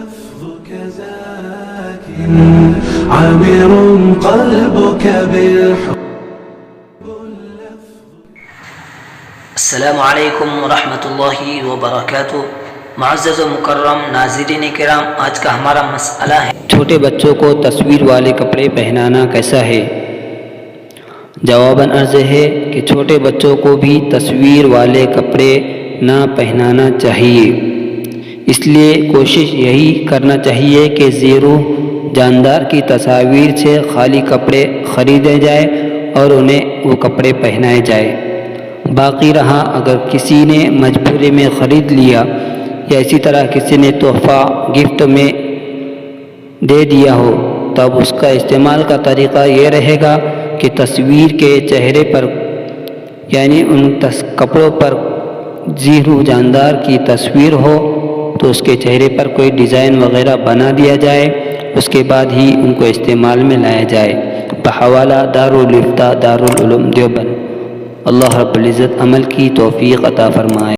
لفظك زاك عامر قلبك بالحب. السلام علیکم ورحمۃ اللہ وبرکاتہ۔ معزز و مکرم ناظرین کرام، آج کا ہمارا مسئلہ ہے چھوٹے بچوں کو تصویر والے کپڑے پہنانا کیسا ہے؟ جواباً عرض ہے کہ چھوٹے بچوں کو بھی تصویر والے کپڑے نہ پہنانا چاہیے۔ اس لیے کوشش یہی کرنا چاہیے کہ زیرو جاندار کی تصاویر سے خالی کپڑے خریدے جائے اور انہیں وہ کپڑے پہنائے جائے۔ باقی رہا اگر کسی نے مجبوری میں خرید لیا یا اسی طرح کسی نے تحفہ گفٹ میں دے دیا ہو، تب اس کا استعمال کا طریقہ یہ رہے گا کہ تصویر کے چہرے پر یعنی ان کپڑوں پر زیرو جاندار کی تصویر ہو تو اس کے چہرے پر کوئی ڈیزائن وغیرہ بنا دیا جائے، اس کے بعد ہی ان کو استعمال میں لایا جائے۔ بحوالہ دارالفتاء دارالعلوم دیوبند۔ اللہ رب العزت عمل کی توفیق عطا فرمائے۔